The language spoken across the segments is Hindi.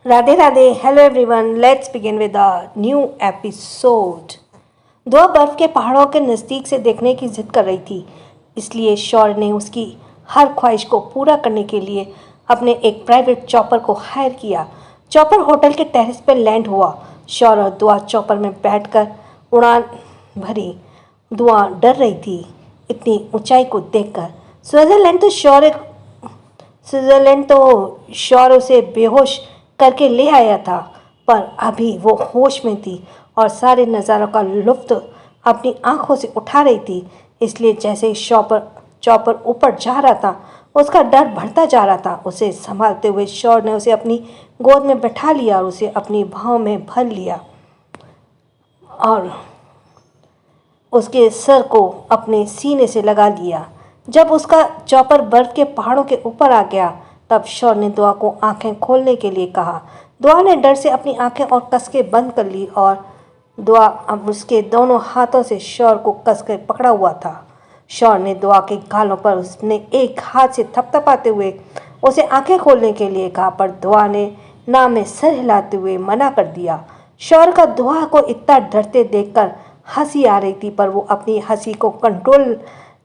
Radhe Radhe. Hello everyone, let's begin with a new episode. दुआ बर्फ के पहाड़ों के नज़दीक से देखने की जिद कर रही थी, इसलिए शौर ने उसकी हर ख्वाहिश को पूरा करने के लिए अपने एक प्राइवेट चॉपर को हायर किया। चॉपर होटल के टेरेस पर लैंड हुआ। शौर और दुआ चॉपर में बैठकर उड़ान भरी। दुआ डर रही थी इतनी ऊंचाई को देखकर। स्विट्ज़रलैंड तो शौर उसे बेहोश करके ले आया था, पर अभी वो होश में थी और सारे नज़ारों का लुत्फ़ अपनी आंखों से उठा रही थी। इसलिए जैसे ही शॉपर चॉपर ऊपर जा रहा था, उसका डर बढ़ता जा रहा था। उसे संभालते हुए शौर ने उसे अपनी गोद में बैठा लिया और उसे अपनी बाहों में भर लिया और उसके सर को अपने सीने से लगा लिया। जब उसका चॉपर बर्फ के पहाड़ों के ऊपर आ गया, तब शौर ने दुआ को आंखें खोलने के लिए कहा। दुआ ने डर से अपनी आंखें और कस के बंद कर ली और दुआ अब उसके दोनों हाथों से शौर को कस कर पकड़ा हुआ था। शौर ने दुआ के गालों पर उसने एक हाथ से थपथपाते हुए उसे आंखें खोलने के लिए कहा, पर दुआ ने ना में सर हिलाते हुए मना कर दिया। शौर का दुआ को इतना डरते देखकर हंसी आ रही थी, पर वो अपनी हंसी को कंट्रोल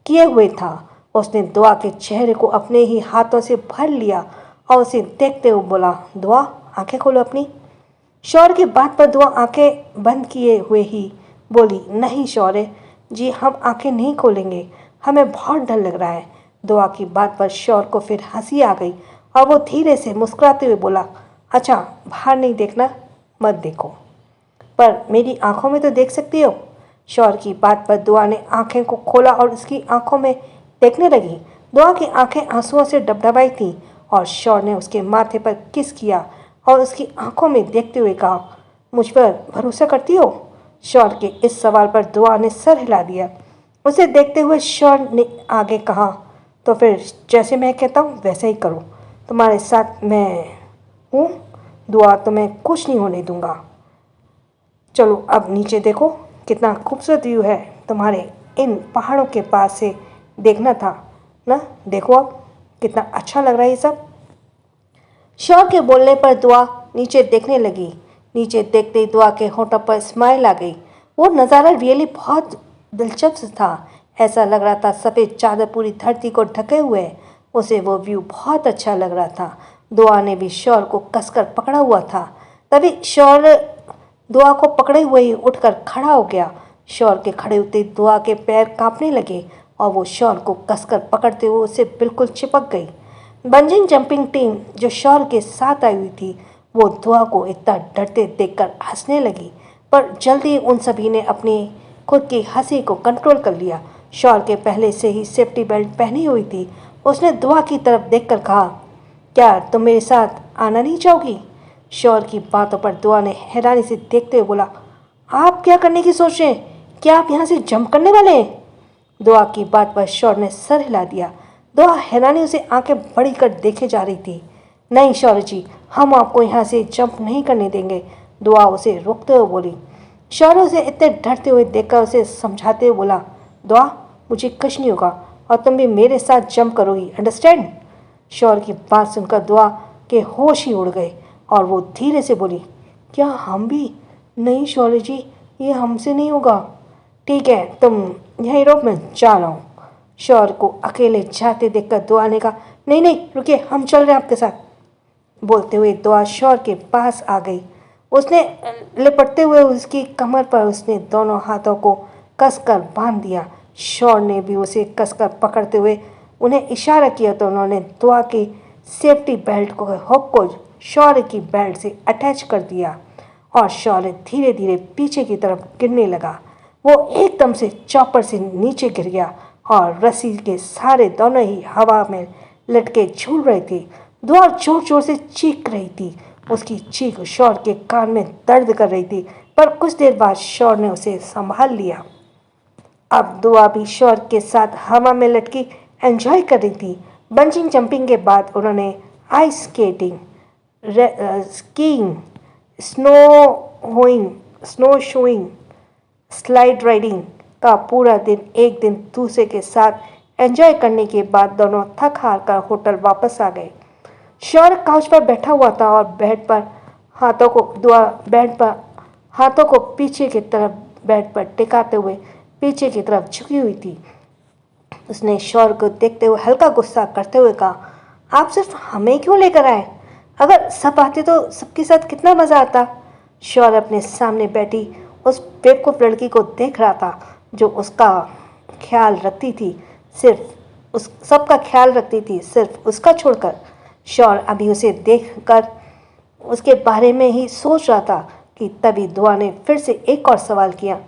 किए हुए था। उसने दुआ के चेहरे को अपने ही हाथों से भर लिया और उसे देखते हुए बोला, दुआ आंखें खोलो अपनी। शौर्य की बात पर दुआ आंखें बंद किए हुए ही बोली, नहीं शौर्य जी, हम आंखें नहीं खोलेंगे, हमें बहुत डर लग रहा है। दुआ की बात पर शौर्य को फिर हंसी आ गई और वो धीरे से मुस्कुराते हुए बोला, अच्छा बाहर नहीं देखना, मत देखो, पर मेरी आंखों में तो देख सकती हो। शौर्य की बात पर दुआ ने आंखें को खोला और उसकी आंखों में देखने लगी। दुआ की आंखें आंसुओं से डबडबाई थीं और शौर्य ने उसके माथे पर किस किया और उसकी आंखों में देखते हुए कहा, मुझ पर भरोसा करती हो। शौर्य के इस सवाल पर दुआ ने सर हिला दिया। उसे देखते हुए शौर्य ने आगे कहा, तो फिर जैसे मैं कहता हूँ वैसे ही करो, तुम्हारे साथ मैं हूँ। दुआ तुम्हें कुछ नहीं होने दूंगा। चलो अब नीचे देखो, कितना खूबसूरत व्यू है। तुम्हारे इन पहाड़ों के पास से देखना था ना, देखो अब कितना अच्छा लग रहा है ये सब। शौर्य के बोलने पर दुआ नीचे देखने लगी। नीचे देखते ही दुआ के होठों पर स्माइल आ गई। वो नज़ारा रियली बहुत दिलचस्प था। ऐसा लग रहा था सफ़ेद चादर पूरी धरती को ढके हुए है। उसे वो व्यू बहुत अच्छा लग रहा था। दुआ ने भी शौर्य को कसकर पकड़ा हुआ था। तभी शौर्य दुआ को पकड़े हुए ही उठकर खड़ा हो गया। शौर्य के खड़े होते दुआ के पैर कांपने लगे और वो शौर्य को कसकर पकड़ते हुए उससे बिल्कुल चिपक गई। बंजिंग जंपिंग टीम जो शौर्य के साथ आई हुई थी, वो दुआ को इतना डरते देखकर हंसने लगी, पर जल्दी उन सभी ने अपनी खुद की हंसी को कंट्रोल कर लिया। शौर्य के पहले से ही सेफ्टी बेल्ट पहनी हुई थी। उसने दुआ की तरफ देखकर कहा, क्या तुम मेरे साथ आना नहीं चाहोगी। शौर्य की बातों पर दुआ ने हैरानी से देखते हुए बोला, आप क्या करने की सोच रहे हैं, क्या आप यहाँ से जंप करने वाले हैं। दुआ की बात पर शौर्य ने सर हिला दिया। दुआ हैरानी से आंखें बड़ी कर देखे जा रही थी। नहीं शौर्य जी, हम आपको यहाँ से जंप नहीं करने देंगे, दुआ उसे रोकते हुए बोली। शौर्य उसे इतने डरते हुए देखकर उसे समझाते हुए बोला, दुआ मुझे कुछ नहीं होगा और तुम भी मेरे साथ जंप करोगी, अंडरस्टैंड। शौर्य की बात सुनकर दुआ के होश ही उड़ गए और वो धीरे से बोली, क्या हम भी। नहीं शौर्य जी, ये हमसे नहीं होगा। ठीक है, तुम यहीं रहो, मैं जा रहा हूँ। शौर्य को अकेले जाते देखकर दुआ ने कहा, नहीं नहीं रुकिए, हम चल रहे हैं आपके साथ। बोलते हुए दुआ शौर्य के पास आ गई। उसने लिपटते हुए उसकी कमर पर उसने दोनों हाथों को कसकर बांध दिया। शौर्य ने भी उसे कसकर पकड़ते हुए उन्हें इशारा किया, तो उन्होंने दुआ की सेफ्टी बेल्ट को हुक को शौर्य की बेल्ट से अटैच कर दिया और शौर्य धीरे धीरे पीछे की तरफ गिरने लगा। वो एकदम से चौपर से नीचे गिर गया और रस्सी के सहारे दोनों ही हवा में लटके झूल रहे थे। दुआ जोर जोर से चीख रही थी। उसकी चीख शौर्य के कान में दर्द कर रही थी, पर कुछ देर बाद शौर्य ने उसे संभाल लिया। अब दुआ भी शौर्य के साथ हवा में लटकी एंजॉय कर रही थी। बंजिंग जंपिंग के बाद उन्होंने ice skating, skiing, snow hoeing, snow showing, slide riding का पूरा दिन एक दिन दूसरे के साथ एंजॉय करने के बाद दोनों थक हार कर होटल वापस आ गए। शौर्य काउच पर बैठा हुआ था और बेड पर हाथों को दुआ बेड पर हाथों को पीछे की तरफ बेड पर टिकाते हुए पीछे की तरफ झुकी हुई थी। उसने शौर को देखते हुए हल्का गुस्सा करते हुए कहा, आप सिर्फ हमें क्यों लेकर आए? अगर सब आते तो सबके साथ कितना मज़ा आता। शौर अपने सामने बैठी उस बेवकूफ़ लड़की को देख रहा था जो उसका ख्याल रखती थी, सिर्फ उस सबका ख्याल रखती थी, सिर्फ उसका छोड़कर। शौर अभी उसे देखकर उसके बारे में ही सोच रहा था कि तभी दुआ ने फिर से एक और सवाल किया,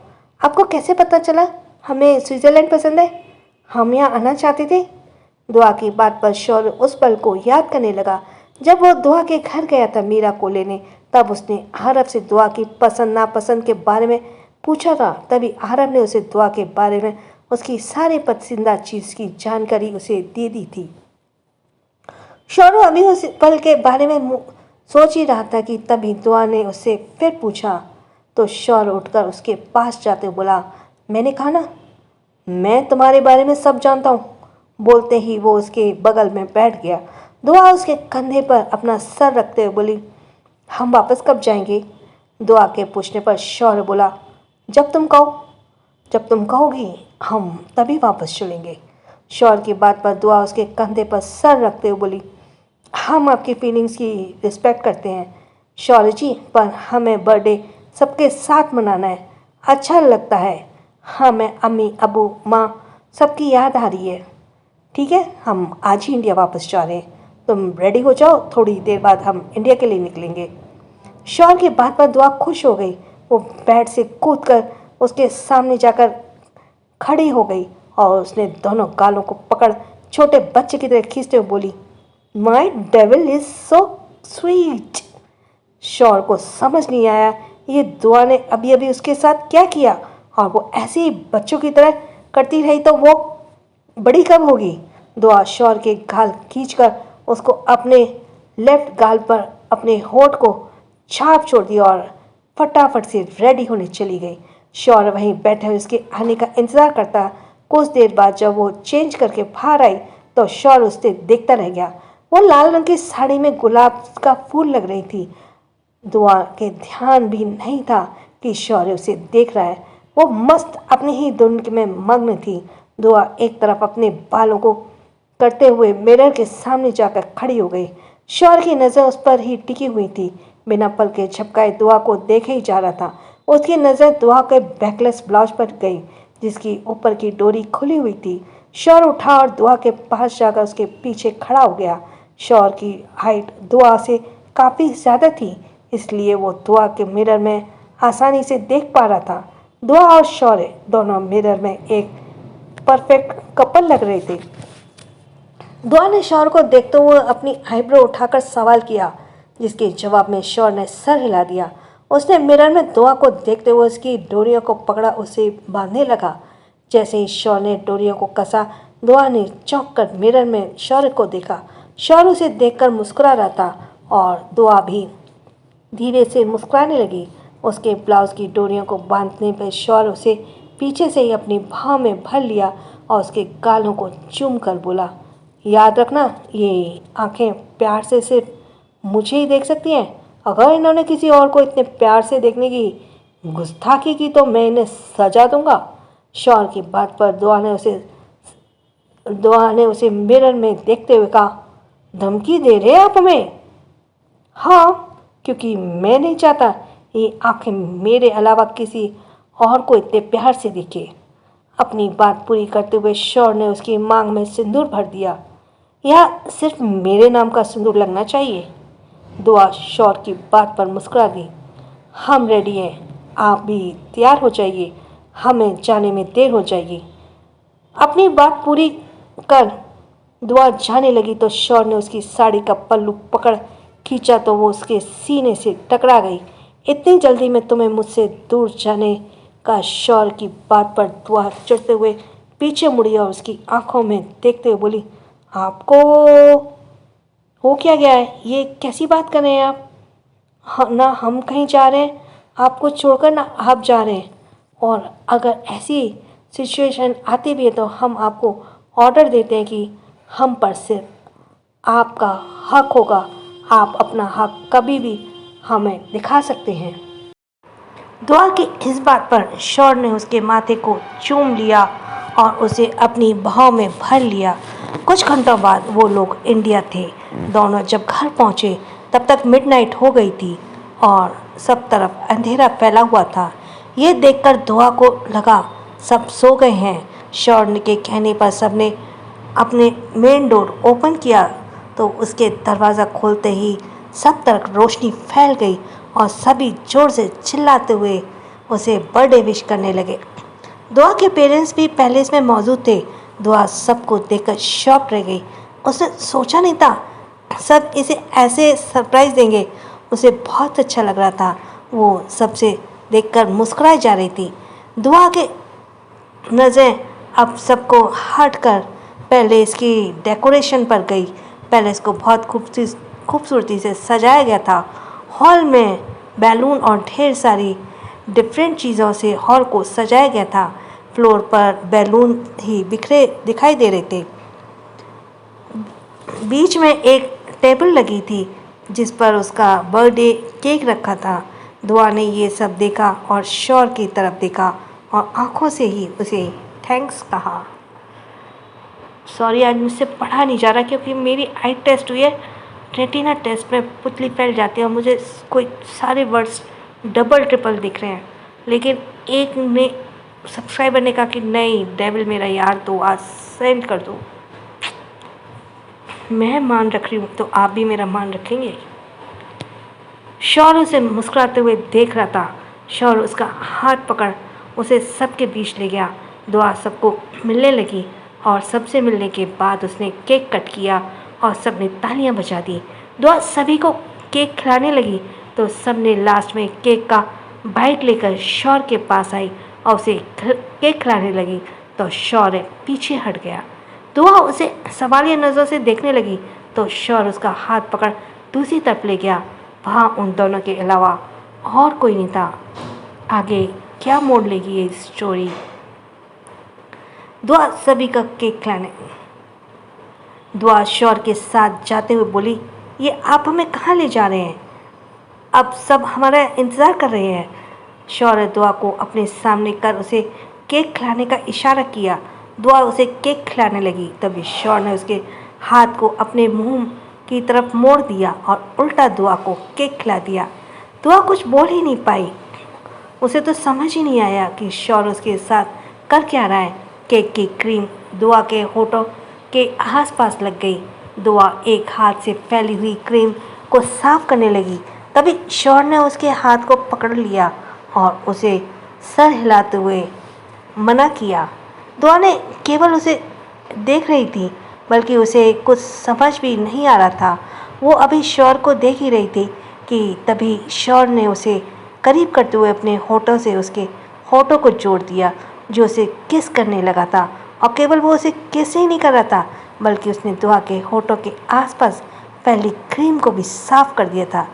आपको कैसे पता चला हमें स्विट्ज़रलैंड पसंद है? हम यहाँ आना चाहते थे। दुआ की बात पर शौर्य उस पल को याद करने लगा जब वो दुआ के घर गया था मीरा को लेने। तब उसने आरव से दुआ की पसंद नापसंद के बारे में पूछा था। तभी आरव ने उसे दुआ के बारे में उसकी सारी पसंदीदा चीज़ की जानकारी उसे दे दी थी। शौर्य अभी उस पल के बारे में सोच ही रहा था कि तभी दुआ ने उससे फिर पूछा तो शौर्य उठकर उसके पास जाते बोला, मैंने कहा ना मैं तुम्हारे बारे में सब जानता हूँ। बोलते ही वो उसके बगल में बैठ गया। दुआ उसके कंधे पर अपना सर रखते हुए बोली, हम वापस कब जाएंगे? दुआ के पूछने पर शौर्य बोला, जब तुम कहो। जब तुम कहोगी हम तभी वापस चलेंगे। शौर्य की बात पर दुआ उसके कंधे पर सर रखते हुए बोली, हम आपकी फीलिंग्स की रिस्पेक्ट करते हैं शौर्य जी, पर हमें बर्थडे सबके साथ मनाना है, अच्छा लगता है। हमें अम्मी अबू माँ सबकी याद आ रही है। ठीक है, हम आज ही इंडिया वापस जा रहे हैं, तुम रेडी हो जाओ, थोड़ी देर बाद हम इंडिया के लिए निकलेंगे। शौर्य की बात पर दुआ खुश हो गई। वो बेड से कूदकर उसके सामने जाकर खड़ी हो गई और उसने दोनों गालों को पकड़ छोटे बच्चे की तरह खींचते हुए बोली, माई डेविल इज सो स्वीट। शौर्य को समझ नहीं आया ये दुआ ने अभी अभी उसके साथ क्या किया, और वो ऐसे ही बच्चों की तरह करती रही तो वो बड़ी कब होगी। दुआ शौर्य के गाल खींचकर उसको अपने लेफ्ट गाल पर अपने होठ को छाप छोड़ दिया और फटाफट से रेडी होने चली गई। शौर्य वहीं बैठे हुए उसके आने का इंतजार करता। कुछ देर बाद जब वो चेंज करके बाहर आई तो शौर्य उसे देखता रह गया। वो लाल रंग की साड़ी में गुलाब का फूल लग रही थी। दुआ के ध्यान भी नहीं था कि शौर्य उसे देख रहा है। वो मस्त अपनी ही धुन में मग्न थी। दुआ एक तरफ अपने बालों को करते हुए मिरर के सामने जाकर खड़ी हो गई। शौर्य की नज़र उस पर ही टिकी हुई थी। बिना पल के झपकाए दुआ को देखे ही जा रहा था। उसकी नज़र दुआ के बैकलेस ब्लाउज पर गई जिसकी ऊपर की डोरी खुली हुई थी। शौर्य उठा और दुआ के पास जाकर उसके पीछे खड़ा हो गया। शौर्य की हाइट दुआ से काफ़ी ज़्यादा थी, इसलिए वो दुआ के मिरर में आसानी से देख पा रहा था। दुआ और शौर्य दोनों मिरर में एक परफेक्ट कपल लग रहे थे। दुआ ने शौर्य को देखते हुए अपनी आईब्रो उठाकर सवाल किया, जिसके जवाब में शौर्य ने सर हिला दिया। उसने मिरर में दुआ को देखते हुए उसकी डोरियों को पकड़ा, उसे बांधने लगा। जैसे ही शौर्य ने डोरियों को कसा, दुआ ने चौंक कर मिरर में शौर्य को देखा। शौर्य उसे देखकर मुस्कुरा रहा था और दुआ भी धीरे से मुस्कुराने लगी। उसके ब्लाउज की डोरियों को बांधने पर शौर्य उसे पीछे से ही अपनी बाहों में भर लिया और उसके गालों को चूम कर बोला, याद रखना ये आंखें प्यार से सिर्फ मुझे ही देख सकती हैं। अगर इन्होंने किसी और को इतने प्यार से देखने की गुस्ताखी की तो मैं इन्हें सजा दूंगा। शौर्य की बात पर दुआ ने उसे मिरर में देखते हुए कहा, धमकी दे रहे आप हमें? हाँ, क्योंकि मैं नहीं चाहता ये आंखें मेरे अलावा किसी और को इतने प्यार से देखे। अपनी बात पूरी करते हुए शौर्य ने उसकी मांग में सिंदूर भर दिया। या सिर्फ मेरे नाम का सिंदूर लगना चाहिए? दुआ शौर्य की बात पर मुस्कुरा दी। हम रेडी हैं, आप भी तैयार हो जाइए, हमें जाने में देर हो जाएगी। अपनी बात पूरी कर दुआ जाने लगी तो शौर्य ने उसकी साड़ी का पल्लू पकड़ खींचा तो वो उसके सीने से टकरा गई। इतनी जल्दी में तुम्हें मुझसे दूर जाने का? शौर्य की बात पर दुआ चढ़ते हुए पीछे मुड़ी और उसकी आंखों में देखते हुए बोली, आपको हो क्या गया है? ये कैसी बात कर रहे हैं आप? ना हम कहीं जा रहे हैं आपको छोड़कर, ना आप जा रहे हैं। और अगर ऐसी सिचुएशन आती भी है तो हम आपको ऑर्डर देते हैं कि हम पर सिर्फ आपका हक होगा। आप अपना हक कभी भी हमें दिखा सकते हैं। दुआ की इस बात पर शौर ने उसके माथे को चूम लिया और उसे अपनी बाहों में भर लिया। कुछ घंटों बाद वो लोग इंडिया थे। दोनों जब घर पहुँचे तब तक मिडनाइट हो गई थी और सब तरफ अंधेरा फैला हुआ था। ये देखकर दुआ को लगा सब सो गए हैं। शौर के कहने पर सबने अपने मेन डोर ओपन किया तो उसके दरवाज़ा खोलते ही सब तरफ रोशनी फैल गई और सभी जोर से चिल्लाते हुए उसे बर्थडे विश करने लगे। दुआ के पेरेंट्स भी पहले इसमें मौजूद थे। दुआ सबको देखकर शॉक रह गई। उसने सोचा नहीं था सब इसे ऐसे सरप्राइज़ देंगे। उसे बहुत अच्छा लग रहा था। वो सबसे देखकर मुस्कुराई जा रही थी। दुआ के नज़रें अब सबको हट कर पहले इसकी डेकोरेशन पर गई। पहले इसको बहुत खूबसूरती से सजाया गया था। हॉल में बैलून और ढेर सारी डिफरेंट चीज़ों से हॉल को सजाया गया था। फ्लोर पर बैलून ही बिखरे दिखाई दे रहे थे। बीच में एक टेबल लगी थी जिस पर उसका बर्थडे केक रखा था। दुआ ने ये सब देखा और शौर की तरफ देखा और आंखों से ही उसे थैंक्स कहा। सॉरी, आज मुझसे पढ़ा नहीं जा रहा क्योंकि मेरी आई टेस्ट हुई है। रेटिना टेस्ट में पुतली फैल जाती है और मुझे कोई सारे वर्ड्स डबल ट्रिपल दिख रहे हैं। लेकिन एक ने सब्सक्राइबर ने कहा कि नहीं डेविल मेरा यार, तो आज सेंड कर दो। मैं मान रख रही हूँ तो आप भी मेरा मान रखेंगे। शौर उसे मुस्कुराते हुए देख रहा था। शौर उसका हाथ पकड़ उसे सबके बीच ले गया। दुआ सबको मिलने लगी और सबसे मिलने के बाद उसने केक कट किया और सबने तालियां बजा दी। दुआ सभी को केक खिलाने लगी तो सबने लास्ट में केक का बाइट लेकर शौर के पास आई और उसे केक खिलाने लगी तो शौर पीछे हट गया। दुआ उसे सवालिया नज़रों से देखने लगी तो शौर उसका हाथ पकड़ दूसरी तरफ ले गया। वहाँ उन दोनों के अलावा और कोई नहीं था। आगे क्या मोड़ लेगी ये स्टोरी। दुआ सभी का केक खिलाने। दुआ शौर के साथ जाते हुए बोली, ये आप हमें कहाँ ले जा रहे हैं? अब सब हमारा इंतज़ार कर रहे हैं। शौर ने दुआ को अपने सामने कर उसे केक खिलाने का इशारा किया। दुआ उसे केक खिलाने लगी तभी शौर ने उसके हाथ को अपने मुंह की तरफ मोड़ दिया और उल्टा दुआ को केक खिला दिया। दुआ कुछ बोल ही नहीं पाई। उसे तो समझ ही नहीं आया कि शौर उसके साथ कर क्या रहा है। केक की क्रीम दुआ के होठों के आसपास लग गई। दुआ एक हाथ से फैली हुई क्रीम को साफ करने लगी तभी शौर ने उसके हाथ को पकड़ लिया और उसे सर हिलाते हुए मना किया। दुआ ने केवल उसे देख रही थी बल्कि उसे कुछ समझ भी नहीं आ रहा था। वो अभी शौर को देख ही रही थी कि तभी शौर ने उसे करीब करते हुए अपने होठों से उसके होठों को जोड़ दिया जो उसे किस करने लगा था। और केवल वो उसे किस ही नहीं कर रहा था बल्कि उसने दुआ के होठों के आसपास फैली क्रीम को भी साफ कर दिया था।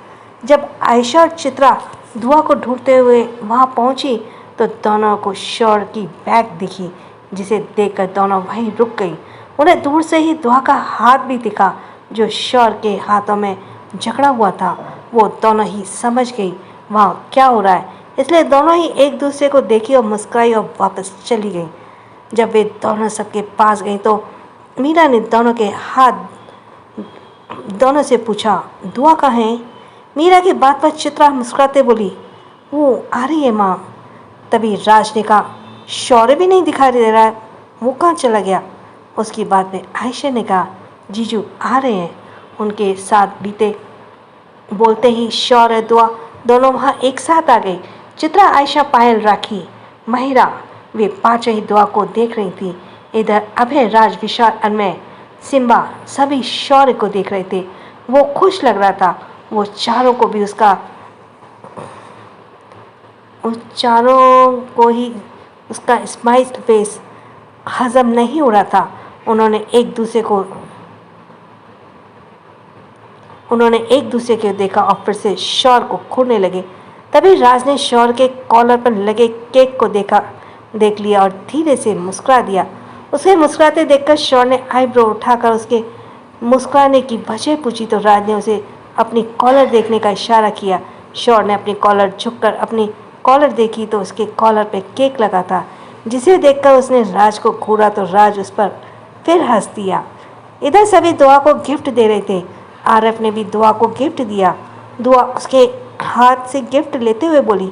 जब आयशा और चित्रा दुआ को ढूंढते हुए वहाँ पहुँची तो दोनों को शौर की बैग दिखी जिसे देखकर दोनों वहीं रुक गई। उन्हें दूर से ही दुआ का हाथ भी दिखा जो शौर के हाथों में जकड़ा हुआ था। वो दोनों ही समझ गई वहाँ क्या हो रहा है, इसलिए दोनों ही एक दूसरे को देखी और मुस्कुराई और वापस चली गई। जब वे दोनों सबके पास गई तो मीरा ने दोनों से पूछा, दुआ कहाँ है? मीरा की बात पर चित्रा मुस्कुराते बोली, वो आ रही है माँ। तभी राज ने कहा, शौर्य भी नहीं दिखाई दे रहा है, वो कहाँ चला गया? उसकी बात में आयशा ने कहा, जीजू आ रहे हैं। उनके साथ बीते बोलते ही शौर्य दुआ दोनों वहाँ एक साथ आ गई। चित्रा, आयशा, पायल, राखी, महिरा वे पांचों ही दुआ को देख रही थी। इधर अभय, राज, विशाल, अनमय, सिम्बा सभी शौर्य को देख रहे थे। वो खुश लग रहा था। वो चारों को ही उसका स्माइल फेस हजम नहीं हो रहा था। उन्होंने एक दूसरे को देखा और फिर से शौर को खोने लगे। तभी राज ने शौर के कॉलर पर लगे केक को देख लिया और धीरे से मुस्कुरा दिया। उसे मुस्कुराते देखकर शौर ने आईब्रो उठाकर उसके मुस्कुराने की वजह पूछी तो राज ने उसे अपनी कॉलर देखने का इशारा किया शौर्य ने अपनी कॉलर झुककर अपनी कॉलर देखी तो उसके कॉलर पे केक लगा था, जिसे देखकर उसने राज को घूरा तो राज उस पर फिर हंस दिया। इधर सभी दुआ को गिफ्ट दे रहे थे। आरफ ने भी दुआ को गिफ्ट दिया। दुआ उसके हाथ से गिफ्ट लेते हुए बोली,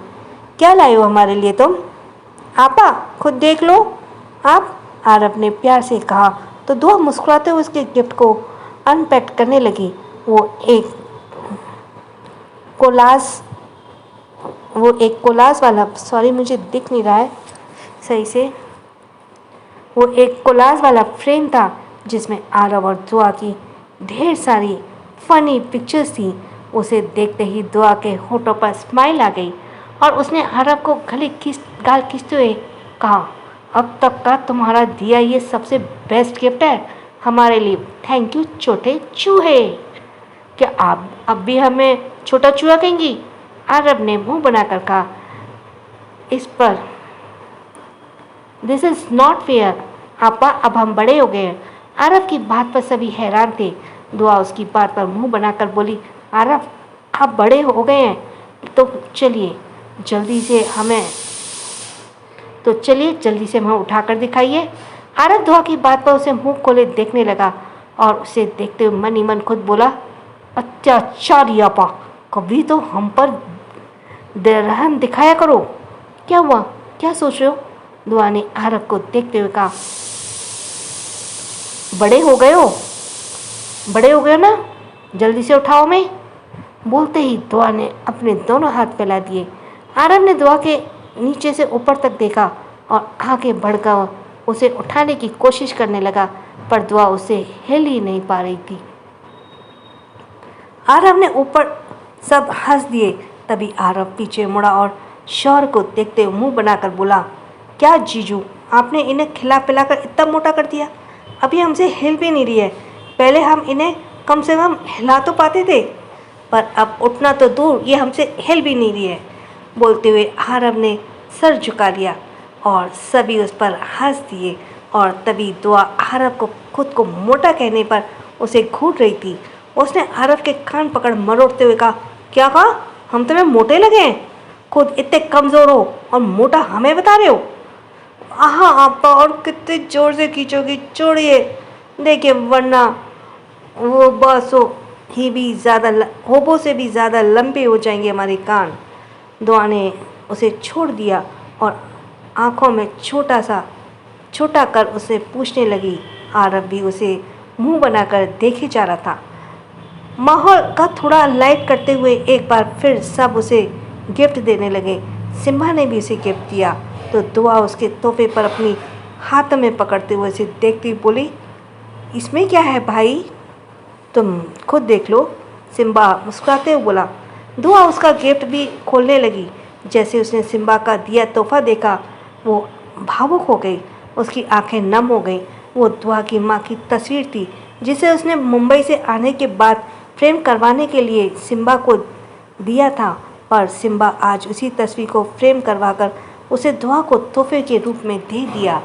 क्या लाई हो हमारे लिए तुम? आपा खुद देख लो आप, आरफ ने प्यार से कहा तो दुआ मुस्कुराते हुए उसके गिफ्ट को अनपैक करने लगी। कोलाज वो एक कोलाज वाला, सॉरी मुझे दिख नहीं रहा है सही से, वो एक कोलाज वाला फ्रेम था जिसमें आरव और दुआ की ढेर सारी फनी पिक्चर्स थी। उसे देखते ही दुआ के होठों पर स्माइल आ गई और उसने आरव को गाल खींचते हुए कहा, अब तक का तुम्हारा दिया ये सबसे बेस्ट गिफ्ट है हमारे लिए। थैंक यू छोटे चूहे। क्या आप अब भी हमें छोटा चूहा कहेंगी? आरव ने मुंह बनाकर कहा। इस पर दिस इज़ नॉट फेयर आपा, अब हम बड़े हो गए हैं। आरव की बात पर सभी हैरान थे। दुआ उसकी बात पर मुंह बनाकर बोली, आरव आप बड़े हो गए हैं तो चलिए जल्दी से हमें उठाकर दिखाइए। आरव दुआ की बात पर उसे मुंह खोले देखने लगा और उसे देखते हुए मन ही मन खुद बोला, अत्याचारी आपा, कभी तो हम पर रहम दिखाया करो। क्या हुआ, क्या सोच रहे हो? दुआ ने आरव को देखते हुए कहा, बड़े हो गए हो ना, जल्दी से उठाओ मैं। बोलते ही दुआ ने अपने दोनों हाथ फैला दिए। आरव ने दुआ के नीचे से ऊपर तक देखा और आगे बढ़कर उसे उठाने की कोशिश करने लगा, पर दुआ उसे हिल ही नहीं पा रही थी। आरव ने ऊपर सब हंस दिए। तभी आरव पीछे मुड़ा और शौर्य को देखते हुए मुंह बनाकर बोला, क्या जीजू, आपने इन्हें खिला पिलाकर इतना मोटा कर दिया, अभी हमसे हिल भी नहीं रही है। पहले हम इन्हें कम से कम हिला तो पाते थे, पर अब उठना तो दूर, ये हमसे हिल भी नहीं रही है। बोलते हुए आरव ने सर झुका लिया और सभी उस पर हंस दिए। और तभी दुआ आरव को खुद को मोटा कहने पर उसे घूर रही थी। उसने आरव के कान पकड़ मरोड़ते हुए कहा, क्या कहा? हम तुम्हें मोटे लगे हैं? खुद इतने कमज़ोर हो और मोटा हमें बता रहे हो? हाँ आपा, और कितने जोर से खींचोगी, छोड़िए, देखिए वरना वो होबो से भी ज़्यादा लंबे हो जाएंगे हमारे कान। दुआ ने उसे छोड़ दिया और आंखों में छोटा कर उसे पूछने लगी। आरव भी उसे मुंह बनाकर देखे जा रहा था। माहौल का थोड़ा लाइट करते हुए एक बार फिर सब उसे गिफ्ट देने लगे। सिम्बा ने भी उसे गिफ्ट दिया तो दुआ उसके तोहफे पर अपनी हाथ में पकड़ते हुए उसे देखती बोली, इसमें क्या है भाई, तुम खुद देख लो। सिम्बा मुस्कुराते हुए बोला। दुआ उसका गिफ्ट भी खोलने लगी। जैसे उसने सिम्बा का दिया तोहफा देखा वो भावुक हो गई, उसकी आंखें नम हो गईं। वो दुआ की माँ की तस्वीर थी जिसे उसने मुंबई से आने के बाद फ्रेम करवाने के लिए सिम्बा को दिया था, पर सिम्बा आज उसी तस्वीर को फ्रेम करवाकर उसे दुआ को तोहफे के रूप में दे दिया।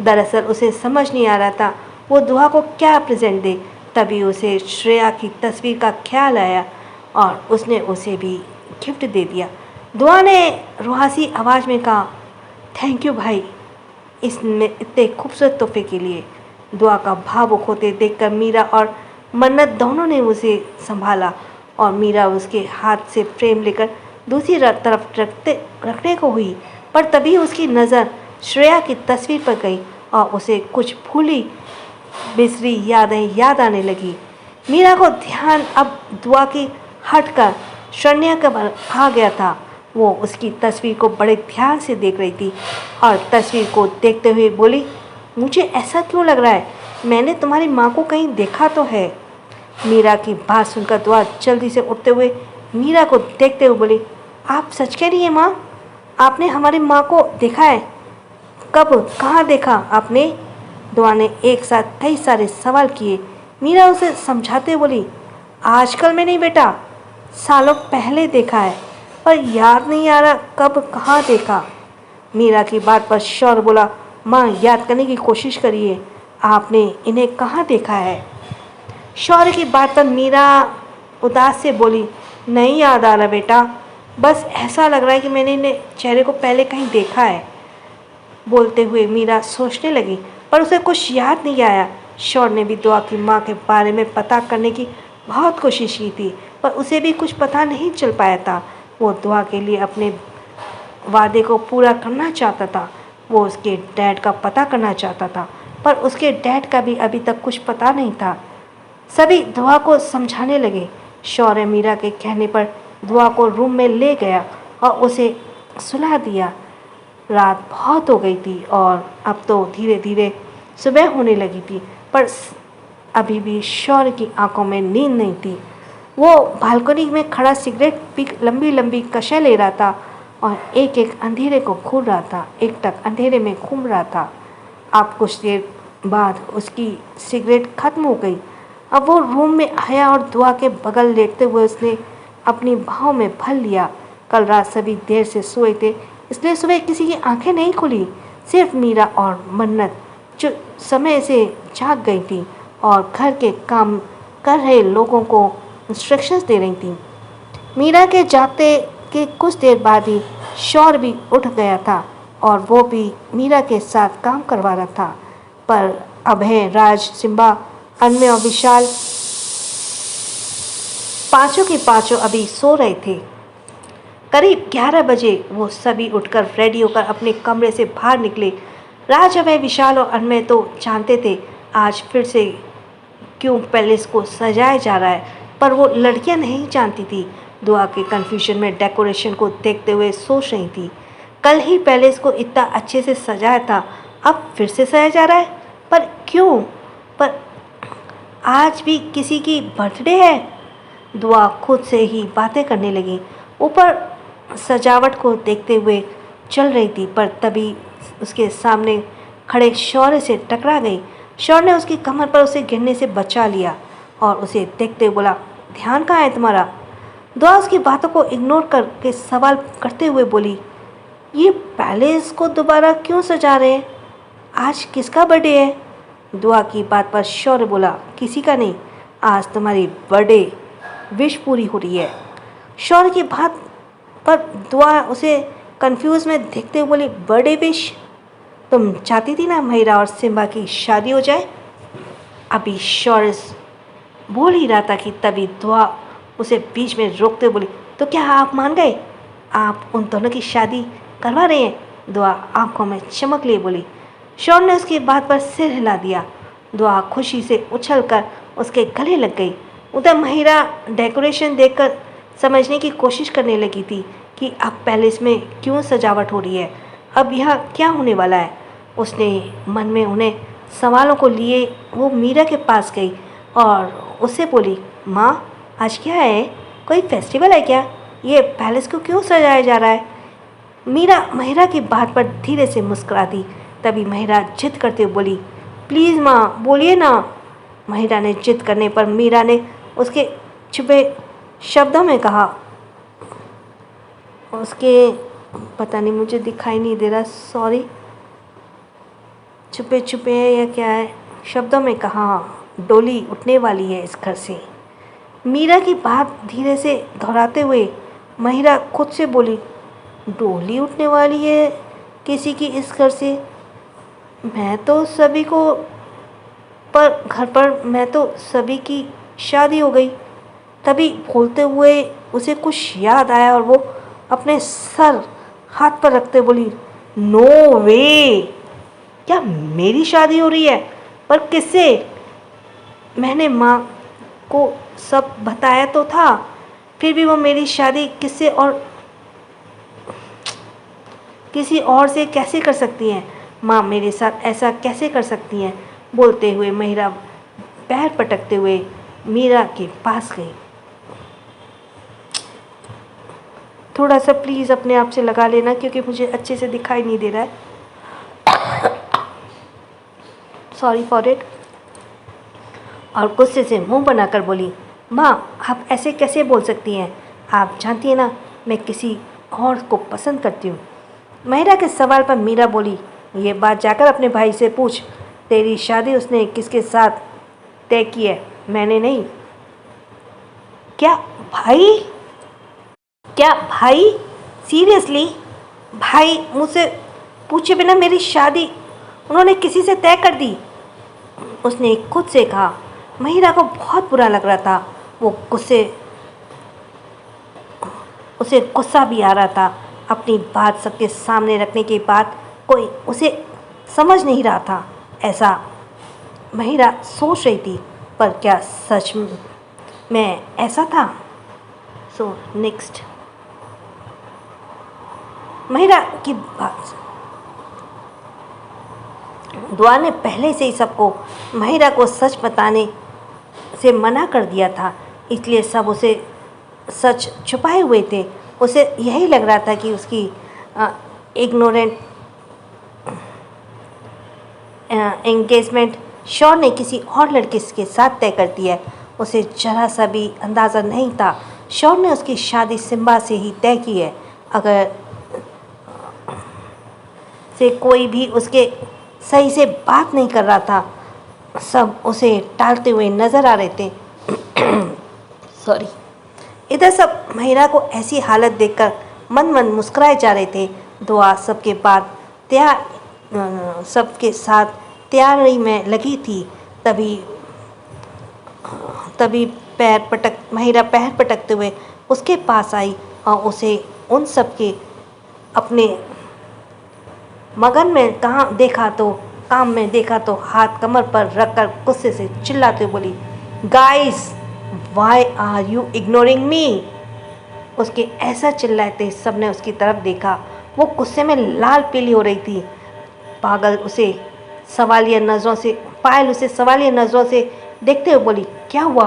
दरअसल उसे समझ नहीं आ रहा था वो दुआ को क्या प्रेजेंट दे। तभी उसे श्रेया की तस्वीर का ख्याल आया और उसने उसे भी गिफ्ट दे दिया। दुआ ने रुहासी आवाज़ में कहा, थैंक यू भाई, इसमें इतने खूबसूरत तोहफे के लिए। दुआ का भावुक होते देखकर मीरा और मन्नत दोनों ने उसे संभाला और मीरा उसके हाथ से फ्रेम लेकर दूसरी तरफ रखने को हुई, पर तभी उसकी नज़र श्रेया की तस्वीर पर गई और उसे कुछ भूली बिसरी यादें याद आने लगी। मीरा को ध्यान अब दुआ की हटकर शरण्या पर आ गया था। वो उसकी तस्वीर को बड़े ध्यान से देख रही थी और तस्वीर को देखते हुए बोली, मुझे ऐसा क्यों लग रहा है, मैंने तुम्हारी माँ को कहीं देखा तो है। मीरा की बात सुनकर दुआ जल्दी से उठते हुए मीरा को देखते हुए बोली, आप सच कह रही हैं माँ, आपने हमारी माँ को देखा है? कब, कहाँ देखा आपने? दुआ ने एक साथ कई सारे सवाल किए। मीरा उसे समझाते बोली, आजकल में नहीं बेटा, सालों पहले देखा है, पर याद नहीं आ रहा कब कहाँ देखा। मीरा की बात पर शौर्य बोला, माँ याद करने की कोशिश करिए, आपने इन्हें कहाँ देखा है? शौर्य की बात पर मीरा उदास से बोली, नहीं याद आ रहा बेटा, बस ऐसा लग रहा है कि मैंने इन्हें चेहरे को पहले कहीं देखा है। बोलते हुए मीरा सोचने लगी, पर उसे कुछ याद नहीं आया। शौर्य ने भी दुआ की माँ के बारे में पता करने की बहुत कोशिश की थी, पर उसे भी कुछ पता नहीं चल पाया था। वो दुआ के लिए अपने वादे को पूरा करना चाहता था। वो उसके डैड का पता करना चाहता था, पर उसके डैड का भी अभी तक कुछ पता नहीं था। सभी दुआ को समझाने लगे। शौर्य मीरा के कहने पर दुआ को रूम में ले गया और उसे सुला दिया। रात बहुत हो गई थी और अब तो धीरे धीरे सुबह होने लगी थी, पर अभी भी शौर्य की आंखों में नींद नहीं थी। वो बालकनी में खड़ा सिगरेट पी लंबी लंबी कशें ले रहा था और एक एक अंधेरे को घूर रहा था, एकटक अंधेरे में घूम रहा था। अब कुछ देर बाद उसकी सिगरेट खत्म हो गई। अब वो रूम में आया और दुआ के बगल लेटते हुए उसने अपनी बाहों में भर लिया। कल रात सभी देर से सोए थे, इसलिए सुबह किसी की आंखें नहीं खुली। सिर्फ मीरा और मन्नत जो समय से जाग गई थी और घर के काम कर रहे लोगों को इंस्ट्रक्शंस दे रही थी। मीरा के जागते के कुछ देर बाद ही शौर्य भी उठ गया था और वो भी मीरा के साथ काम करवा रहा था। पर अभय, राज, सिम्बा, अन्य और विशाल पांचों के पांचों अभी सो रहे थे। करीब 11 बजे वो सभी उठकर रेडी होकर अपने कमरे से बाहर निकले। राज, अभय, विशाल और अन्वय तो जानते थे आज फिर से क्यों पैलेस को सजाया जा रहा है, पर वो लड़कियां नहीं जानती थी। दुआ के कन्फ्यूजन में डेकोरेशन को देखते हुए सोच रही थी। कल ही पैलेस को इतना अच्छे से सजाया था, अब फिर से सजाया जा रहा है, पर क्यों? पर आज भी किसी की बर्थडे है। दुआ खुद से ही बातें करने लगी। ऊपर सजावट को देखते हुए चल रही थी, पर तभी उसके सामने खड़े शौर्य से टकरा गई। शौर्य ने उसकी कमर पर उसे गिरने से बचा लिया और उसे देखते हुए बोला, ध्यान कहाँ है तुम्हारा? दुआ उसकी बातों को इग्नोर करके सवाल करते हुए बोली, ये पैलेस को दोबारा क्यों सजा रहे हैं? आज किसका बर्थडे है? दुआ की बात पर शौर्य बोला, किसी का नहीं, आज तुम्हारी बर्थडे विश पूरी हो रही है। शौर्य की बात पर दुआ उसे कंफ्यूज में देखते हुए बोली, बर्थडे विश? तुम चाहती थी ना महिरा और सिम्बा की शादी हो जाए? अभी शौर्य बोल ही रहा था कि तभी दुआ उसे बीच में रोकते बोली, तो क्या आप मान गए? आप उन दोनों की शादी करवा रहे हैं? दुआ आंखों में चमक लिए बोली। शौर्य ने उसकी बात पर सिर हिला दिया। दुआ खुशी से उछलकर उसके गले लग गई। उधर महिरा डेकोरेशन देखकर समझने की कोशिश करने लगी थी कि अब पैलेस में क्यों सजावट हो रही है, अब यहाँ क्या होने वाला है। उसने मन में उन्हें सवालों को लिए वो मीरा के पास गई और उससे बोली, माँ आज क्या है? कोई फेस्टिवल है क्या? ये पैलेस को क्यों सजाया जा रहा है? मीरा महिरा की बात पर धीरे से मुस्कुरा दी। तभी महिरा जिद करते हुए बोली, प्लीज़ माँ बोलिए ना। महिरा ने जिद करने पर मीरा ने उसके छुपे शब्दों में कहा, उसके पता नहीं मुझे दिखाई नहीं दे रहा, सॉरी, छुपे छुपे है या क्या है, शब्दों में कहा, डोली उठने वाली है इस घर से। मीरा की बात धीरे से दोहराते हुए महिरा खुद से बोली, डोली उठने वाली है किसी की इस घर से? मैं तो सभी को पर घर पर मैं तो सभी की शादी हो गई। तभी बोलते हुए उसे कुछ याद आया और वो अपने सर हाथ पर रखते बोली, नो वे, क्या मेरी शादी हो रही है? पर किससे? मैंने माँ को सब बताया तो था, फिर भी वो मेरी शादी किससे और किसी और से कैसे कर सकती हैं? माँ मेरे साथ ऐसा कैसे कर सकती हैं? बोलते हुए महिरा पैर पटकते हुए मीरा के पास गई। थोड़ा सा प्लीज़ अपने आप से लगा लेना क्योंकि मुझे अच्छे से दिखाई नहीं दे रहा है, सॉरी फॉर इट। और गुस्से से मुंह बनाकर बोली, माँ आप ऐसे कैसे बोल सकती हैं? आप जानती हैं ना मैं किसी और को पसंद करती हूँ। महिरा के सवाल पर मीरा बोली, ये बात जाकर अपने भाई से पूछ, तेरी शादी उसने किसके साथ तय की है? मैंने नहीं। क्या भाई? क्या भाई? सीरियसली? भाई मुझसे पूछे बिना मेरी शादी उन्होंने किसी से तय कर दी? उसने खुद से कहा। महिरा को बहुत बुरा लग रहा था। वो उसे गुस्सा भी आ रहा था। अपनी बात सबके सामने रखने के बाद कोई उसे समझ नहीं रहा था, ऐसा महिरा सोच रही थी। पर क्या सच में ऐसा था? सो नेक्स्ट, महिरा की बात, दुआ ने पहले से ही सबको महिरा को सच बताने से मना कर दिया था, इसलिए सब उसे सच छुपाए हुए थे। उसे यही लग रहा था कि उसकी इग्नोरेंट एंगेजमेंट शौर ने किसी और लड़के के साथ तय कर दी है। उसे जरा सा भी अंदाज़ा नहीं था शौर ने उसकी शादी सिम्बा से ही तय की है। अगर से कोई भी उसके सही से बात नहीं कर रहा था, सब उसे टालते हुए नज़र आ रहे थे। सॉरी। इधर सब महिरा को ऐसी हालत देखकर मन मन मुस्कुराए जा रहे थे। दुआ सबके बाद सबके साथ तैयारी में लगी थी। तभी महिरा पैर पटकते हुए उसके पास आई और उसे उन सब के अपने मगन में काम में देखा तो हाथ कमर पर रखकर गुस्से से चिल्लाते हुए बोली, guys why are you ignoring me? उसके ऐसा चिल्लाते सबने उसकी तरफ देखा। वो गुस्से में लाल पीली हो रही थी। पायल उसे सवालिया नज़रों से देखते हुए बोली, क्या हुआ?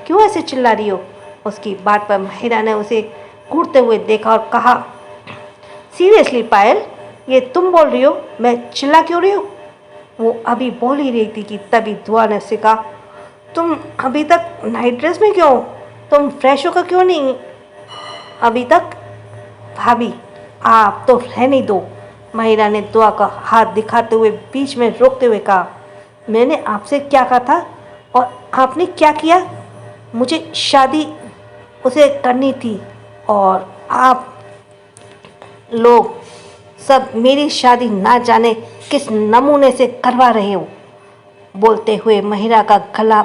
क्यों ऐसे चिल्ला रही हो? उसकी बात पर महिरा ने उसे घूरते हुए देखा और कहा, सीरियसली पायल, ये तुम बोल रही हो? मैं चिल्ला क्यों रही हूँ? वो अभी बोल ही रही थी कि तभी दुआ ने उससे कहा, तुम अभी तक नाइट ड्रेस में क्यों? तुम फ्रेश होकर क्यों नहीं अभी तक? भाभी आप तो रहने दो। महिरा ने दुआ का हाथ दिखाते हुए बीच में रोकते हुए कहा, मैंने आपसे क्या कहा था और आपने क्या किया? मुझे शादी उसे करनी थी और आप लोग सब मेरी शादी ना जाने किस नमूने से करवा रहे हो। बोलते हुए महिरा का गला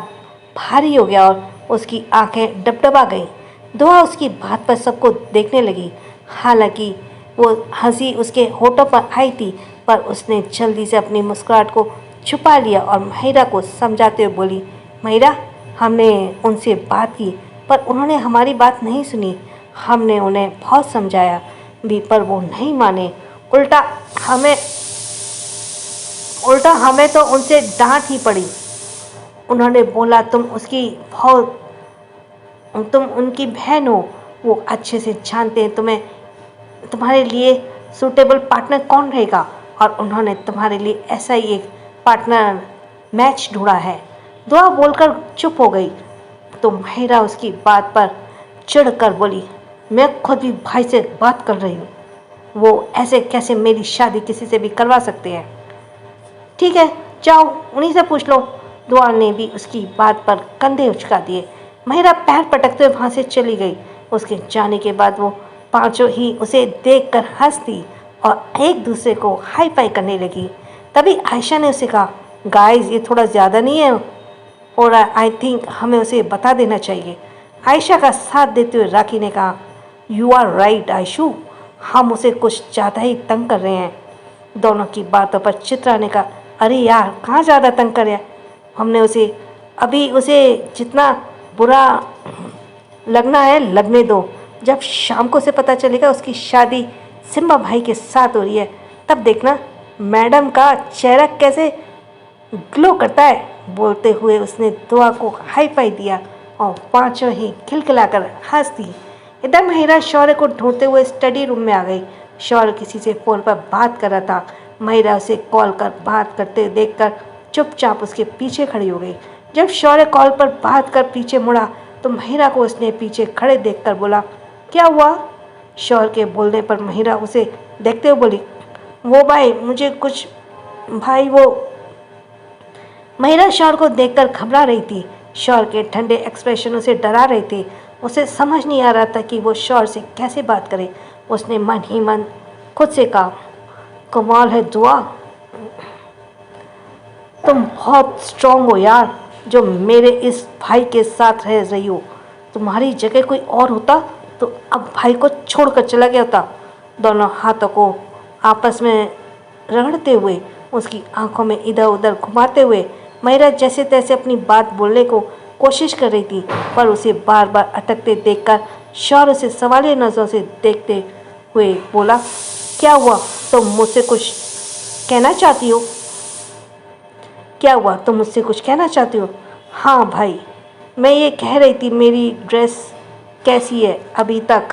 भारी हो गया और उसकी आंखें डबडबा गईं। दुआ उसकी बात पर सबको देखने लगी। हालांकि वो हंसी उसके होठों पर आई थी, पर उसने जल्दी से अपनी मुस्कुराहट को छुपा लिया और महिरा को समझाते हुए बोली, महिरा, हमने उनसे बात की पर उन्होंने हमारी बात नहीं सुनी। हमने उन्हें बहुत समझाया भी पर वो नहीं माने। उल्टा हमें तो उनसे डांट ही पड़ी। उन्होंने बोला तुम उनकी बहन हो, वो अच्छे से जानते हैं तुम्हारे लिए सूटेबल पार्टनर कौन रहेगा और उन्होंने तुम्हारे लिए ऐसा ही एक पार्टनर मैच ढूंढा है। दुआ बोलकर चुप हो गई तो महिरा उसकी बात पर चिढ़कर बोली, मैं खुद भी भाई से बात कर रही हूँ, वो ऐसे कैसे मेरी शादी किसी से भी करवा सकते हैं? ठीक है, जाओ उन्हीं से पूछ लो। दुआ ने भी उसकी बात पर कंधे उचका दिए। महिरा पैर पटकते हुए वहाँ से चली गई। उसके जाने के बाद वो पांचों ही उसे देखकर हंसती और एक दूसरे को हाई फाई करने लगी। तभी आयशा ने उसे कहा, गाइस ये थोड़ा ज़्यादा नहीं है और आई थिंक हमें उसे बता देना चाहिए। आयशा का साथ देते हुए राखी ने कहा, यू आर राइट आयशू, हम उसे कुछ ज़्यादा ही तंग कर रहे हैं। दोनों की बातों पर चित्रा ने कहा, अरे यार कहाँ ज़्यादा तंग करे, हमने उसे जितना बुरा लगना है लगने दो। जब शाम को उसे पता चलेगा उसकी शादी सिम्बा भाई के साथ हो रही है, तब देखना मैडम का चेहरा कैसे ग्लो करता है। बोलते हुए उसने दुआ को हाई फाई दिया और पांचों ही खिलखिलाकर हंस दी। इधर महिरा शौर्य को ढूंढते हुए स्टडी रूम में आ गई। शौर्य किसी से फ़ोन पर बात कर रहा था। महिरा उसे कॉल कर बात करते देखकर चुपचाप उसके पीछे खड़ी हो गई। जब शौर्य कॉल पर बात कर पीछे मुड़ा तो महिरा को उसने पीछे खड़े देखकर बोला, क्या हुआ? शौर्य के बोलने पर महिरा उसे देखते हुए बोली, वो भाई मुझे कुछ भाई वो महिरा शौर्य को देखकर घबरा रही थी। शौर्य के ठंडे एक्सप्रेशन उसे डरा रहे थे। उसे समझ नहीं आ रहा था कि वो शौर से कैसे बात करे। उसने मन ही मन खुद से कहा, कमाल है दुआ, तुम बहुत स्ट्रांग हो यार, जो मेरे इस भाई के साथ रह रही हो। तुम्हारी जगह कोई और होता तो अब भाई को छोड़कर चला गया होता। दोनों हाथों को आपस में रगड़ते हुए, उसकी आंखों में इधर उधर घुमाते हुए महिरा जैसे तैसे अपनी बात बोलने को कोशिश कर रही थी, पर उसे बार बार अटकते देखकर शौर्य से सवालिया नजरों से देखते हुए बोला, क्या हुआ, तुम मुझसे कुछ कहना चाहती हो? क्या हुआ, तुम मुझसे कुछ कहना चाहती हो? हाँ भाई, मैं ये कह रही थी मेरी ड्रेस कैसी है। अभी तक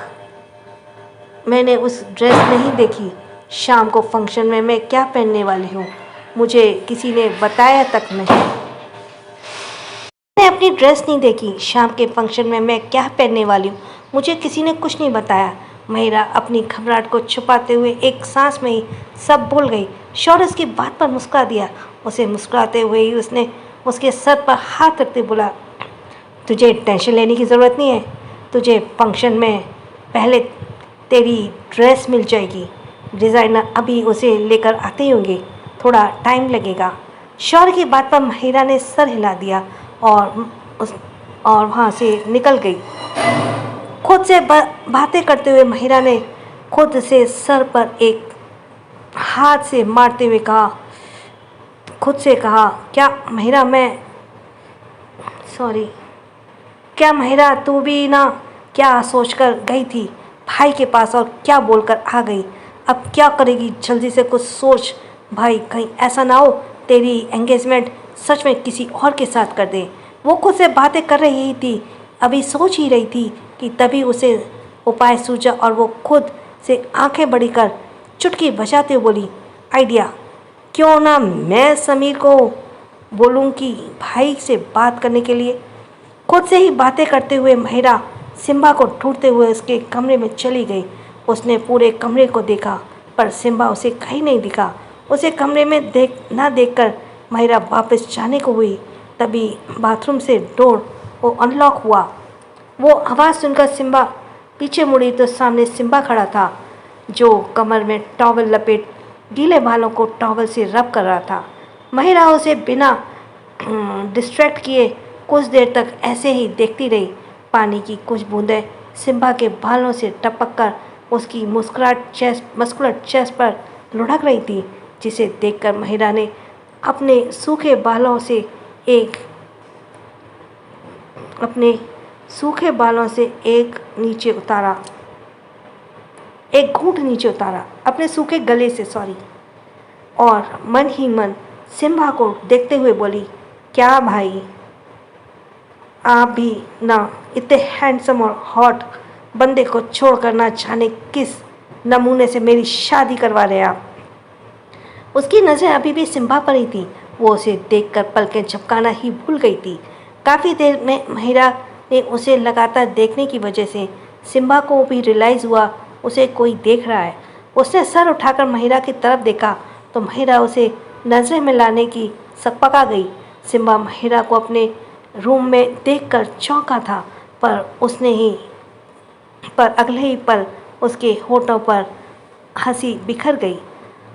मैंने उस ड्रेस नहीं देखी। शाम को फंक्शन में मैं क्या पहनने वाली हूँ मुझे किसी ने बताया तक नहीं। मैंने अपनी ड्रेस नहीं देखी। शाम के फंक्शन में मैं क्या पहनने वाली हूँ मुझे किसी ने कुछ नहीं बताया। महिरा अपनी घबराहट को छुपाते हुए एक सांस में ही सब भूल गई। शौर्य उसकी बात पर मुस्कुरा दिया। उसे मुस्कुराते हुए ही उसने उसके सर पर हाथ रखते बोला, तुझे टेंशन लेने की ज़रूरत नहीं है। तुझे फंक्शन में पहले तेरी ड्रेस मिल जाएगी। डिज़ाइनर अभी उसे लेकर आते ही होंगे, थोड़ा टाइम लगेगा। शौर्य की बात पर महिरा ने सर हिला दिया और वहाँ से निकल गई। खुद से बातें करते हुए महिरा ने खुद से सर पर एक हाथ से मारते हुए कहा, खुद से कहा, क्या महिरा तू भी ना क्या सोचकर गई थी भाई के पास और क्या बोलकर आ गई? अब क्या करेगी? जल्दी से कुछ सोच भाई, कहीं ऐसा ना हो तेरी एंगेजमेंट सच में किसी और के साथ कर दे। वो खुद से बातें कर रही थी, अभी सोच ही रही थी कि तभी उसे उपाय सूझा और वो खुद से आंखें बड़ी कर चुटकी बजाते हुए बोली, आइडिया, क्यों ना मैं समीर को बोलूं कि भाई से बात करने के लिए। खुद से ही बातें करते हुए महिरा सिम्बा को ढूंढते हुए उसके कमरे में चली गई। उसने पूरे कमरे को देखा पर सिम्बा उसे कहीं नहीं दिखा। उसे कमरे में देखकर महिरा वापस जाने को हुई, तभी बाथरूम से डोर वो अनलॉक हुआ। वो आवाज़ सुनकर सिम्बा पीछे मुड़ी तो सामने सिम्बा खड़ा था, जो कमर में टॉवल लपेट गीले बालों को टॉवल से रब कर रहा था। महिरा उसे बिना डिस्ट्रैक्ट किए कुछ देर तक ऐसे ही देखती रही। पानी की कुछ बूंदें सिम्बा के बालों से टपककर उसकी मस्कुलर चेस्ट पर लुढ़क रही थी, जिसे देखकर महिरा ने अपने सूखे बालों से एक घूंट नीचे उतारा अपने सूखे गले से, और मन ही मन सिम्बा को देखते हुए बोली, क्या भाई, आप भी ना इतने हैंडसम और हॉट बंदे को छोड़कर ना जाने किस नमूने से मेरी शादी करवा रहे आप। उसकी नज़र अभी भी सिम्बा पर ही थी। वो उसे देखकर पलकें झपकाना ही भूल गई थी। काफ़ी देर में महिरा ने उसे लगातार देखने की वजह से सिम्बा को भी रियलाइज़ हुआ उसे कोई देख रहा है। उसने सर उठाकर महिरा की तरफ देखा तो महिरा उसे नज़रें में लाने की सकपका गई। सिम्बा महिरा को अपने रूम में देखकर चौंका था, पर अगले ही पल उसके होठों पर हंसी बिखर गई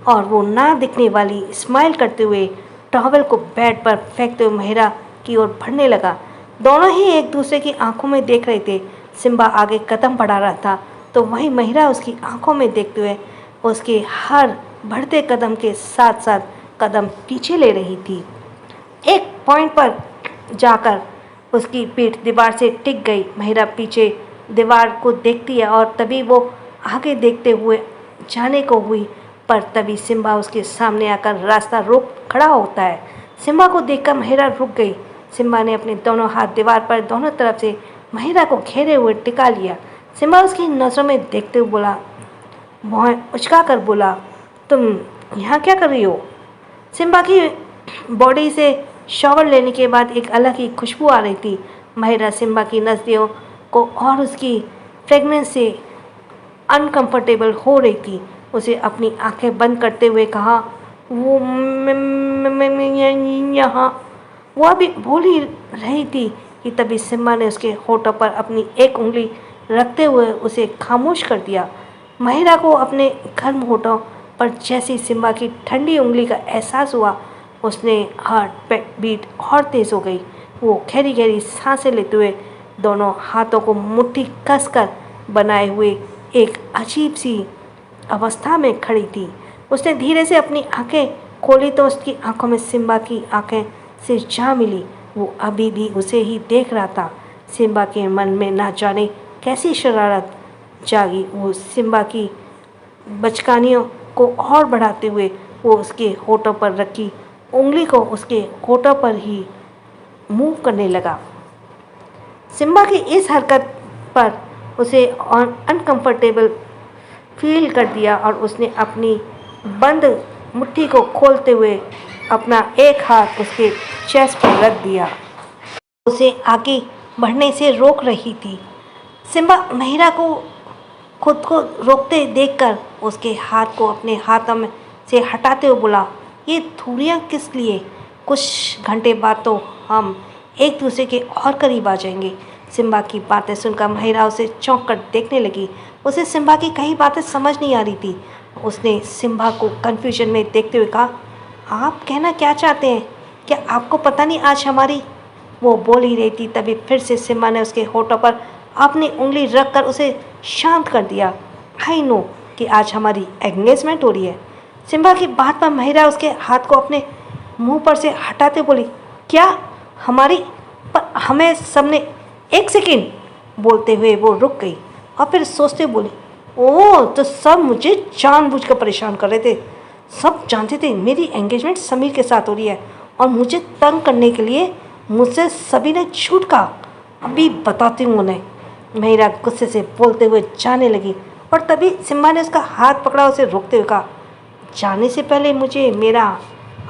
और वो ना दिखने वाली स्माइल करते हुए टॉवल को बेड पर फेंकते हुए महिरा की ओर बढ़ने लगा। दोनों ही एक दूसरे की आंखों में देख रहे थे। सिम्बा आगे कदम बढ़ा रहा था तो वहीं महिरा उसकी आंखों में देखते हुए उसके हर बढ़ते कदम के साथ साथ कदम पीछे ले रही थी। एक पॉइंट पर जाकर उसकी पीठ दीवार से टिक गई। महिरा पीछे दीवार को देखती है और तभी वो आगे देखते हुए जाने को हुई, पर तभी सिम्बा उसके सामने आकर रास्ता रोक खड़ा होता है। सिम्बा को देखकर महिरा रुक गई। सिम्बा ने अपने दोनों हाथ दीवार पर दोनों तरफ से महिरा को घेरे हुए टिका लिया। सिम्बा उसकी नज़रों में देखते हुए बोला, भौं उचका कर बोला, तुम यहाँ क्या कर रही हो? सिम्बा की बॉडी से शॉवर लेने के बाद एक अलग ही खुशबू आ रही थी। महिरा सिम्बा की नज़रों को और उसकी फ्रेगनेंस से अनकंफर्टेबल हो रही थी। उसे अपनी आंखें बंद करते हुए कहा, वो अभी बोल ही रही थी कि तभी सिम्बा ने उसके होठों पर अपनी एक उंगली रखते हुए उसे खामोश कर दिया। महिरा को अपने गर्म होठों पर जैसी सिम्बा की ठंडी उंगली का एहसास हुआ, उसने हार्ट बीट और तेज हो गई। वो गहरी गहरी सांसें लेते हुए दोनों हाथों को मुट्ठी कसकर बनाए हुए एक अजीब सी अवस्था में खड़ी थी। उसने धीरे से अपनी आंखें खोली तो उसकी आंखों में सिम्बा की आंखें से जा मिली। वो अभी भी उसे ही देख रहा था। सिम्बा के मन में ना जाने कैसी शरारत जागी। वो सिम्बा की बचकानियों को और बढ़ाते हुए वो उसके होठों पर रखी उंगली को उसके होठों पर ही मूव करने लगा। सिम्बा की इस हरकत पर उसे अनकंफर्टेबल फील कर दिया और उसने अपनी बंद मुट्ठी को खोलते हुए अपना एक हाथ उसके चेस्ट पर रख दिया। उसे आगे बढ़ने से रोक रही थी। सिम्बा महिरा को खुद को रोकते देखकर उसके हाथ को अपने हाथों में से हटाते हुए बोला, ये धुरियाँ किस लिए? कुछ घंटे बाद तो हम एक दूसरे के और करीब आ जाएंगे। सिम्बा की बातें सुनकर महिरा उसे चौंक कर देखने लगी। उसे सिम्बा की कई बातें समझ नहीं आ रही थी। उसने सिम्बा को कन्फ्यूजन में देखते हुए कहा, आप कहना क्या चाहते हैं? क्या आपको पता नहीं आज हमारी? वो बोल ही रही थी तभी फिर से सिम्बा ने उसके होठों पर अपनी उंगली रखकर उसे शांत कर दिया। आई नो कि आज हमारी एंगेजमेंट हो रही है। सिम्बा की बात पर महिरा उसके हाथ को अपने मुंह पर से हटाते बोली, क्या हमारी? पर हमें सबने एक सेकेंड बोलते हुए वो रुक गई और फिर सोचते बोली, ओह तो सब मुझे जानबूझकर परेशान कर रहे थे। सब जानते थे मेरी एंगेजमेंट समीर के साथ हो रही है और मुझे तंग करने के लिए मुझसे सभी ने झूठ कहा। अभी बताती हूँ उन्हें। महिरा गुस्से से बोलते हुए जाने लगी और तभी सिम्बा ने उसका हाथ पकड़ा, उसे रोकते हुए कहा, जाने से पहले मुझे मेरा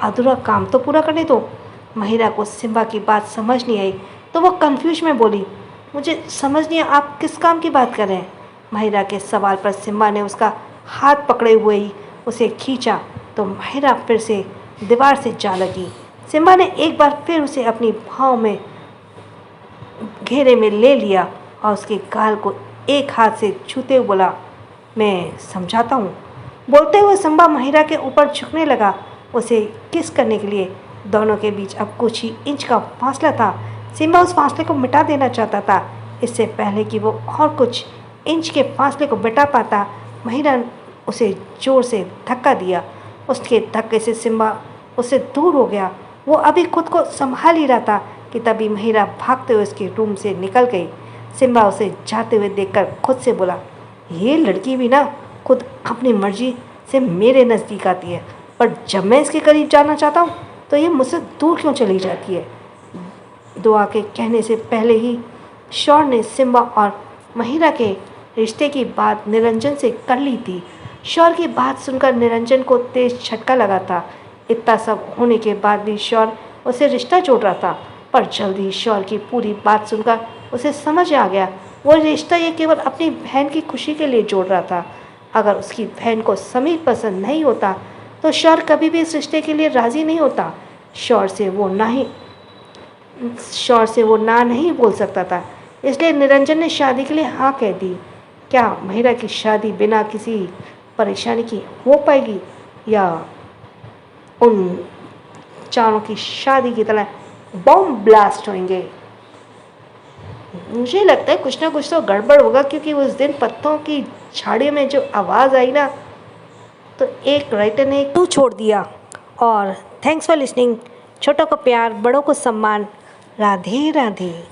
अधूरा काम तो पूरा करने दो। महिरा को सिम्बा की बात समझ नहीं आई तो वो कंफ्यूज में बोली, मुझे समझ नहीं आप किस काम की बात कर रहे हैं? महिरा के सवाल पर सिम्बा ने उसका हाथ पकड़े हुए ही उसे खींचा तो महिरा फिर से दीवार से जा लगी। सिम्बा ने एक बार फिर उसे अपनी भाव में घेरे में ले लिया और उसके गाल को एक हाथ से छूते हुए बोला, मैं समझाता हूँ। बोलते हुए सिम्बा महिरा के ऊपर झुकने लगा, उसे किस करने के लिए। दोनों के बीच अब कुछ ही इंच का फासला था। सिम्बा उस फासले को मिटा देना चाहता था। इससे पहले कि वो और कुछ इंच के फासले को मिटा पाता, महिरा उसे जोर से धक्का दिया। उसके धक्के से सिम्बा उससे दूर हो गया। वो अभी खुद को संभाल ही रहा था कि तभी महिरा भागते हुए उसके रूम से निकल गई। सिम्बा उसे जाते हुए देखकर खुद से बोला, ये लड़की भी ना खुद अपनी मर्जी से मेरे नज़दीक आती है, पर जब मैं इसके करीब जाना चाहता हूँ तो ये मुझसे दूर क्यों चली जाती है। दुआ के कहने से पहले ही शौर ने सिम्बा और महिरा के रिश्ते की बात निरंजन से कर ली थी। शौर की बात सुनकर निरंजन को तेज झटका लगा था। इतना सब होने के बाद भी शौर उसे रिश्ता जोड़ रहा था, पर जल्दी शौर की पूरी बात सुनकर उसे समझ आ गया वो रिश्ता ये केवल अपनी बहन की खुशी के लिए जोड़ रहा था। अगर उसकी बहन को समीर पसंद नहीं होता तो शौर कभी भी इस रिश्ते के लिए राज़ी नहीं होता। शौर से वो ना नहीं बोल सकता था, इसलिए निरंजन ने शादी के लिए हाँ कह दी। क्या महिरा की शादी बिना किसी परेशानी की हो पाएगी या उन चारों की शादी की तरह बॉम्ब ब्लास्ट होंगे? मुझे लगता है कुछ ना कुछ तो गड़बड़ होगा, क्योंकि उस दिन पत्तों की झाड़ियों में जो आवाज़ आई ना, तो एक राइटर ने क्यों छोड़ दिया। और थैंक्स फॉर लिसनिंग। छोटों को प्यार, बड़ों को सम्मान। राधे राधे।